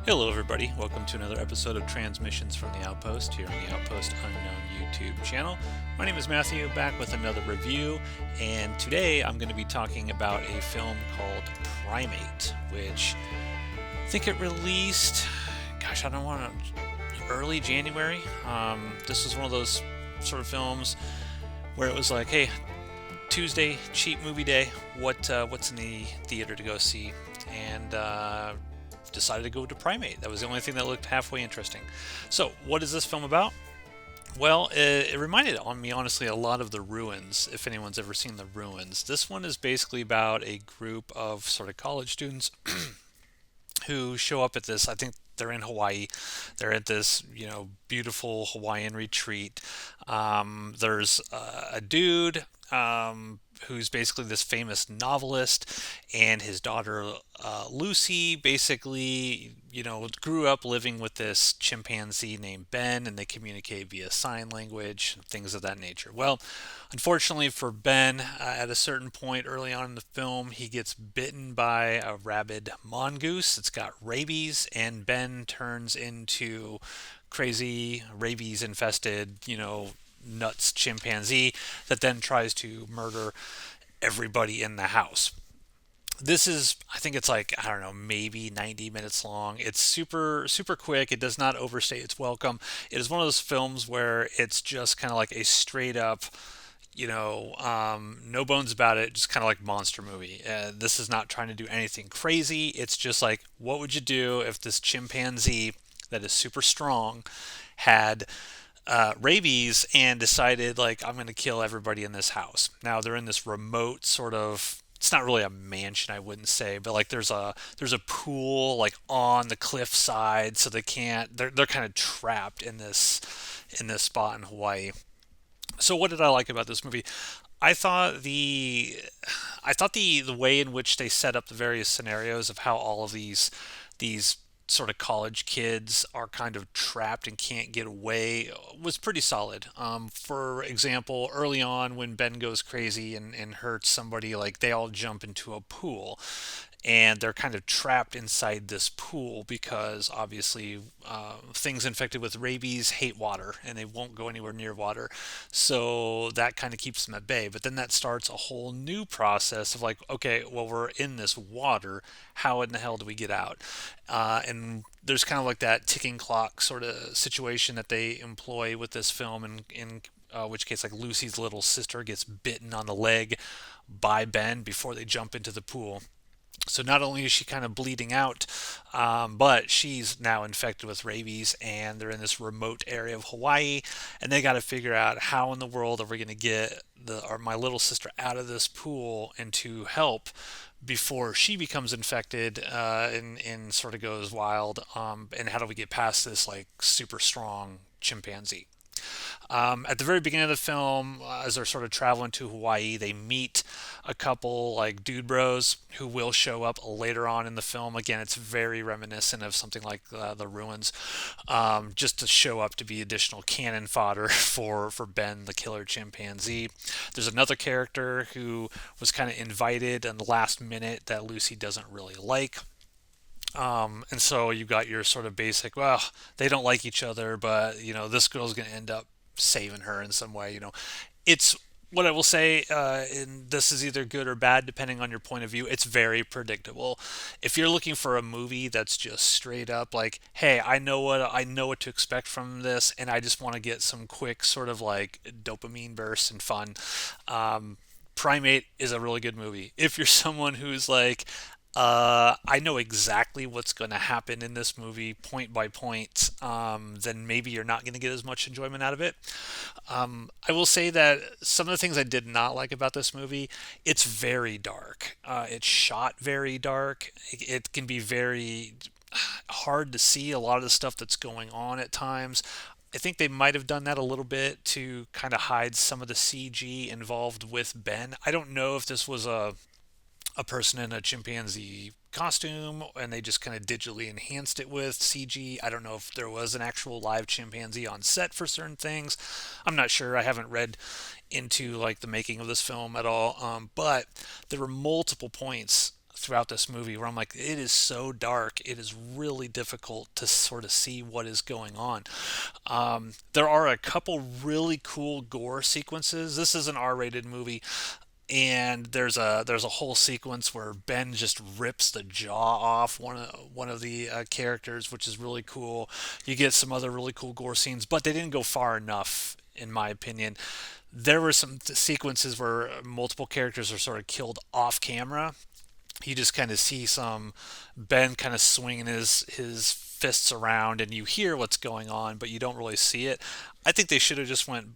Hello, everybody. Welcome to another episode of Transmissions from the Outpost here on the Outpost Unknown YouTube channel. My name is Matthew, back with another review, and today I'm going to be talking about a film called PRIMATE, which I think it released, I don't want to, early January. This was one of those sort of films where it was like, hey, Tuesday, cheap movie day. What's in the theater to go see? And decided to go to Primate. That was the only thing that looked halfway interesting. So, what is this film about? Well, it reminded me, honestly, a lot of The Ruins, if anyone's ever seen The Ruins. This one is basically about a group of sort of college students who show up at this, I think they're in Hawaii. They're at this, beautiful Hawaiian retreat. There's a dude who's basically this famous novelist, and his daughter Lucy basically, grew up living with this chimpanzee named Ben, and they communicate via sign language and things of that nature. Well, unfortunately for Ben, at a certain point early on in the film, he gets bitten by a rabid mongoose. It's got rabies, and Ben turns into crazy rabies infested, nuts chimpanzee that then tries to murder everybody in the house. This is, I think it's like, I don't know, maybe 90 minutes long. It's super quick. It does not overstay its welcome. It is one of those films where it's just kind of like a straight up, no bones about it, just kind of like monster movie. This is not trying to do anything crazy. It's just like, what would you do if this chimpanzee that is super strong had rabies and decided, like, I'm going to kill everybody in this house. Now they're in this remote sort of, it's not really a mansion, I wouldn't say, but like there's a pool like on the cliff side, so they're kind of trapped in this spot in Hawaii. So what did I like about this movie? I thought the way in which they set up the various scenarios of how all of these sort of college kids are kind of trapped and can't get away was pretty solid. For example, early on when Ben goes crazy and hurts somebody, like they all jump into a pool and they're kind of trapped inside this pool because obviously things infected with rabies hate water and they won't go anywhere near water. So that kind of keeps them at bay. But then that starts a whole new process of like, okay, well, we're in this water. How in the hell do we get out? And there's kind of like that ticking clock sort of situation that they employ with this film, in which case, like Lucy's little sister gets bitten on the leg by Ben before they jump into the pool. So not only is she kind of bleeding out, but she's now infected with rabies, and they're in this remote area of Hawaii, and they got to figure out how in the world are we going to get my little sister out of this pool and to help before she becomes infected and sort of goes wild. And how do we get past this like super strong chimpanzee? At the very beginning of the film, as they're sort of traveling to Hawaii, they meet a couple like dude bros who will show up later on in the film. Again, it's very reminiscent of something like The Ruins, just to show up to be additional cannon fodder for Ben, the killer chimpanzee. There's another character who was kind of invited in the last minute that Lucy doesn't really like. And so you got your sort of basic, well, they don't like each other, but this girl's going to end up saving her in some way. It's what I will say, and this is either good or bad depending on your point of view. It's very predictable. If you're looking for a movie that's just straight up like, hey, I know what to expect from this, and I just want to get some quick sort of like dopamine bursts and fun. Primate is a really good movie. If you're someone who's like, I know exactly what's going to happen in this movie, point by point, then maybe you're not going to get as much enjoyment out of it. I will say that some of the things I did not like about this movie, it's very dark. It's shot very dark. It can be very hard to see a lot of the stuff that's going on at times. I think they might have done that a little bit to kind of hide some of the CG involved with Ben. I don't know if this was a person in a chimpanzee costume and they just kind of digitally enhanced it with CG. I don't know if there was an actual live chimpanzee on set for certain things. I'm not sure. I haven't read into like the making of this film at all. But there were multiple points throughout this movie where I'm like, it is so dark. It is really difficult to sort of see what is going on. There are a couple really cool gore sequences. This is an R-rated movie, and there's a whole sequence where Ben just rips the jaw off one of the characters, which is really cool. You get some other really cool gore scenes, but they didn't go far enough, in my opinion. There were some sequences where multiple characters are sort of killed off camera. You just kind of see some Ben kind of swinging his fists around, and you hear what's going on, but you don't really see it. I think they should have just went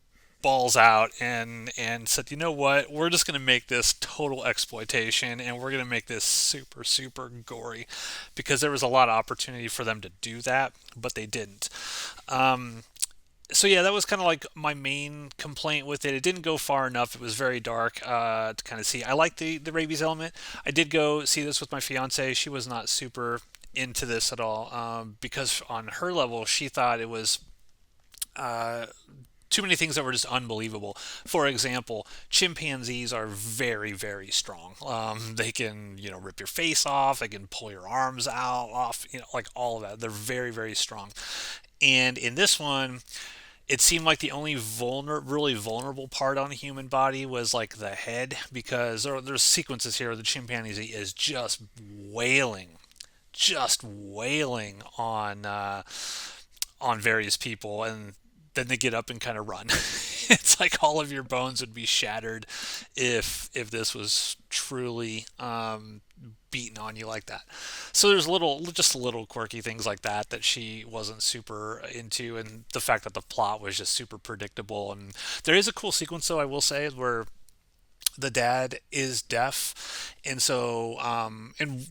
balls out and said, you know what, we're just going to make this total exploitation, and we're going to make this super super gory, because there was a lot of opportunity for them to do that, but they didn't. So yeah, that was kind of like my main complaint with it. It didn't go far enough. It was very dark to kind of see. I like the rabies element. I did go see this with my fiance. She was not super into this at all, because on her level, she thought it was uh, too many things that were just unbelievable. For example, chimpanzees are very, very strong. They can, rip your face off. They can pull your arms out, off, like all of that. They're very, very strong. And in this one, it seemed like the only really vulnerable part on a human body was like the head, because there's sequences here where the chimpanzee is just wailing on various people, and then they get up and kind of run. It's like all of your bones would be shattered if this was truly beaten on you like that. So there's just little quirky things like that she wasn't super into, and the fact that the plot was just super predictable. And there is a cool sequence, though, I will say, where the dad is deaf, and so and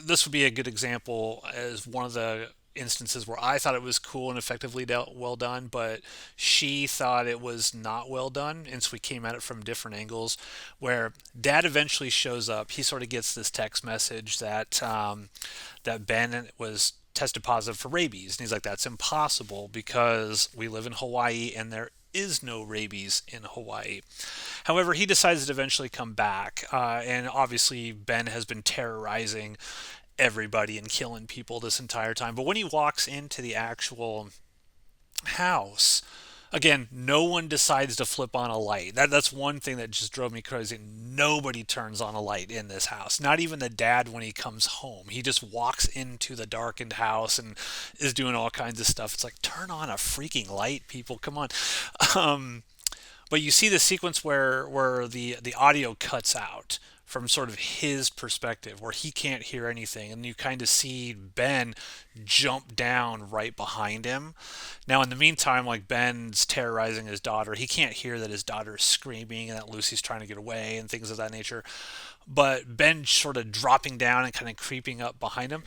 this would be a good example as one of the instances where I thought it was cool and effectively well done, but she thought it was not well done, and so we came at it from different angles. Where dad eventually shows up, he sort of gets this text message that Ben was tested positive for rabies, and he's like, that's impossible because we live in Hawaii and there is no rabies in Hawaii. However, he decides to eventually come back, and obviously Ben has been terrorizing everybody and killing people this entire time. But when he walks into the actual house, again, no one decides to flip on a light. That's one thing that just drove me crazy. Nobody turns on a light in this house. Not even the dad when he comes home. He just walks into the darkened house and is doing all kinds of stuff. It's like, turn on a freaking light, people. Come on. Um, but you see the sequence where the audio cuts out from sort of his perspective, where he can't hear anything, and you kind of see Ben jump down right behind him. Now, in the meantime, like, Ben's terrorizing his daughter. He can't hear that his daughter is screaming and that Lucy's trying to get away and things of that nature. But Ben sort of dropping down and kind of creeping up behind him.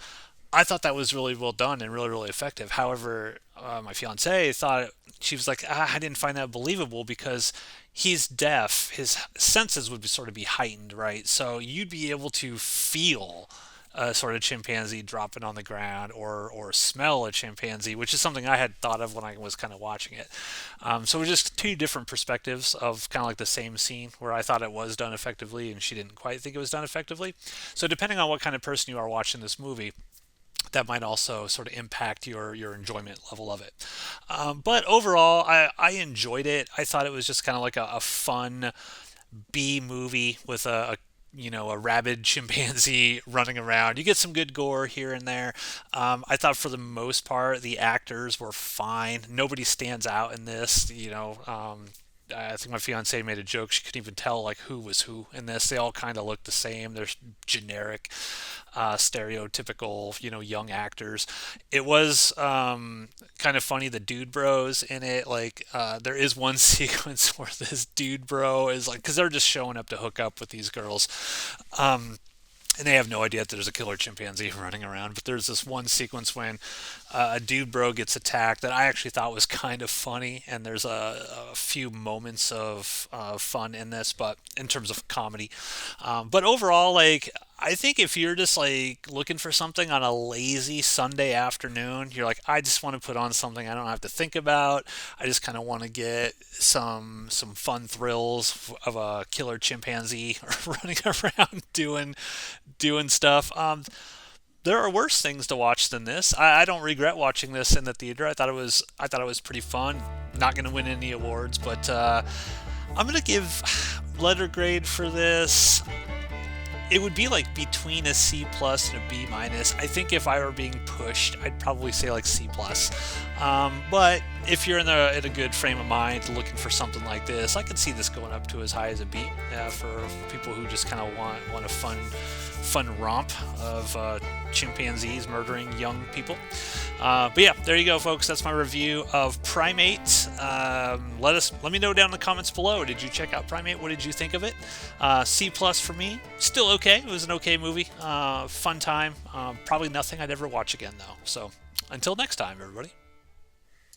I thought that was really well done and really, really effective. However, my fiance thought, she was like, I didn't find that believable because he's deaf. His senses would sort of be heightened, right? So you'd be able to feel a sort of chimpanzee dropping on the ground, or smell a chimpanzee, which is something I had thought of when I was kind of watching it. So it was just two different perspectives of kind of like the same scene, where I thought it was done effectively and she didn't quite think it was done effectively. So depending on what kind of person you are watching this movie, that might also sort of impact your enjoyment level of it. But overall, I enjoyed it. I thought it was just kind of like a fun B movie with a rabid chimpanzee running around. You get some good gore here and there. I thought for the most part the actors were fine. Nobody stands out in this. I think my fiance made a joke. She couldn't even tell like who was who in this. They all kind of look the same. They're generic, stereotypical, young actors. It was kind of funny. The dude bros in it, like there is one sequence where this dude bro is like, because they're just showing up to hook up with these girls. And they have no idea that there's a killer chimpanzee running around. But there's this one sequence when a dude bro gets attacked that I actually thought was kind of funny. And there's a few moments of fun in this, but in terms of comedy. But overall, like, I think if you're just like looking for something on a lazy Sunday afternoon, you're like, I just want to put on something I don't have to think about. I just kind of want to get some fun thrills of a killer chimpanzee running around doing stuff. There are worse things to watch than this. I don't regret watching this in the theater. I thought it was pretty fun. Not going to win any awards, but I'm going to give letter grade for this. It would be like between a C plus and a B minus. I think if I were being pushed, I'd probably say like C plus. But if you're in a good frame of mind looking for something like this, I could see this going up to as high as a B for people who just kind of want a fun romp of chimpanzees murdering young people. But yeah, there you go, folks. That's my review of Primate. Let me know down in the comments below. Did you check out Primate? What did you think of it? C plus for me. Still okay. It was an okay movie. Fun time. Probably nothing I'd ever watch again though. So until next time, everybody.